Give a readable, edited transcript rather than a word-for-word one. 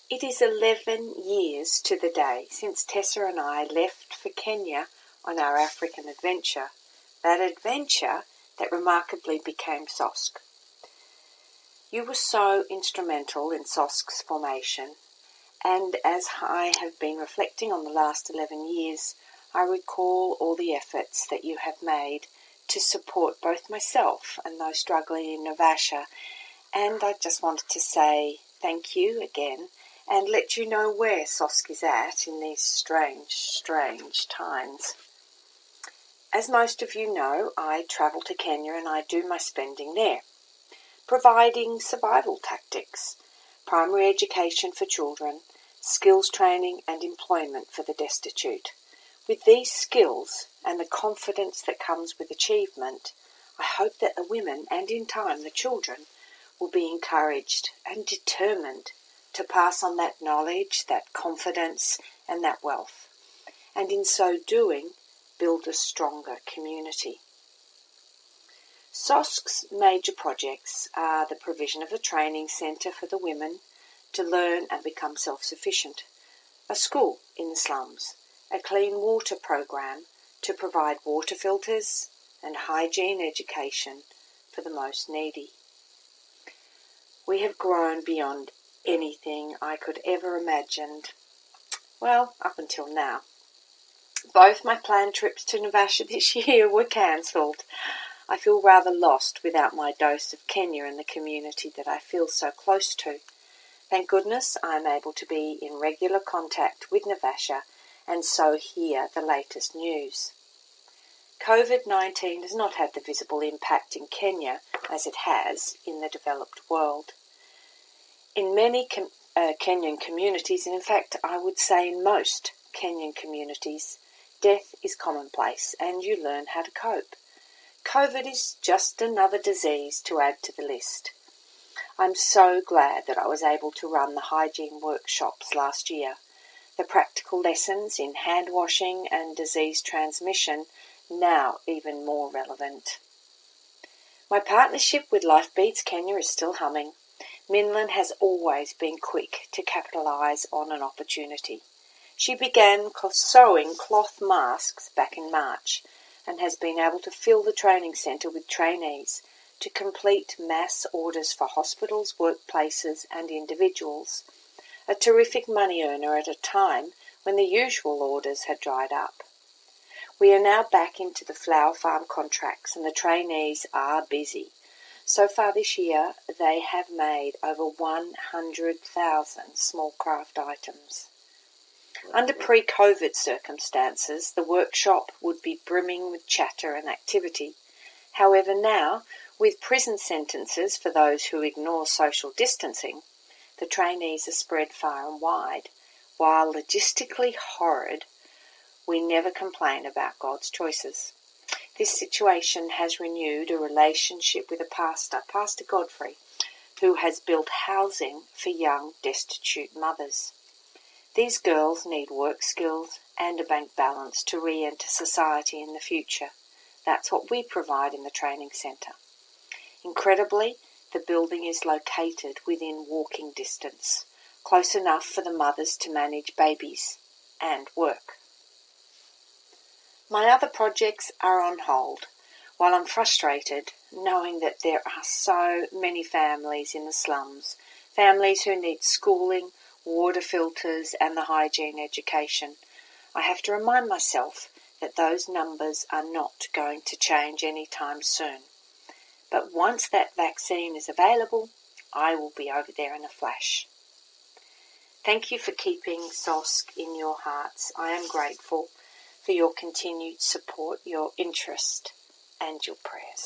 It is 11 years to the day since Tessa and I left for Kenya on our African adventure, that adventure that remarkably became SOSK. You were so instrumental in SOSK's formation, and as I have been reflecting on the last 11 years, I recall all the efforts that you have made to support both myself and those struggling in Navasha, and I just wanted to say thank you again and let you know where SOSK is at in these strange times. As most of you know, I travel to Kenya and I do my spending there, providing survival tactics, primary education for children, skills training and employment for the destitute. With these skills and the confidence that comes with achievement, I hope that the women and in time the children will be encouraged and determined to pass on that knowledge, that confidence and that wealth, and in so doing build a stronger community. SOSK's major projects are the provision of a training centre for the women to learn and become self-sufficient, a school in the slums, a clean water program to provide water filters and hygiene education for the most needy. We have grown beyond anything I could ever imagined, well, up until now. Both my planned trips to Navasha this year were cancelled. I feel rather lost without my dose of Kenya and the community that I feel so close to. Thank goodness I am able to be in regular contact with Navasha and so hear the latest news. COVID-19 has not had the visible impact in Kenya as it has in the developed world. In many Kenyan communities, and in fact I would say in most Kenyan communities, death is commonplace and you learn how to cope. COVID is just another disease to add to the list. I'm so glad that I was able to run the hygiene workshops last year. The practical lessons in hand washing and disease transmission now even more relevant. My partnership with Life Beats Kenya is still humming. Minlin has always been quick to capitalise on an opportunity. She began sewing cloth masks back in March and has been able to fill the training centre with trainees to complete mass orders for hospitals, workplaces and individuals, a terrific money earner at a time when the usual orders had dried up. We are now back into the flower farm contracts and the trainees are busy. So far this year, they have made over 100,000 small craft items. Under pre-COVID circumstances, the workshop would be brimming with chatter and activity. However, now, with prison sentences for those who ignore social distancing, the trainees are spread far and wide. While logistically horrid, we never complain about God's choices. This situation has renewed a relationship with a pastor, Pastor Godfrey, who has built housing for young destitute mothers. These girls need work skills and a bank balance to re-enter society in the future. That's what we provide in the training centre. Incredibly, the building is located within walking distance, close enough for the mothers to manage babies and work. My other projects are on hold, while I'm frustrated knowing that there are so many families in the slums, families who need schooling, water filters and the hygiene education. I have to remind myself that those numbers are not going to change anytime soon. But once that vaccine is available, I will be over there in a flash. Thank you for keeping SOSK in your hearts. I am grateful for your continued support, your interest and your prayers.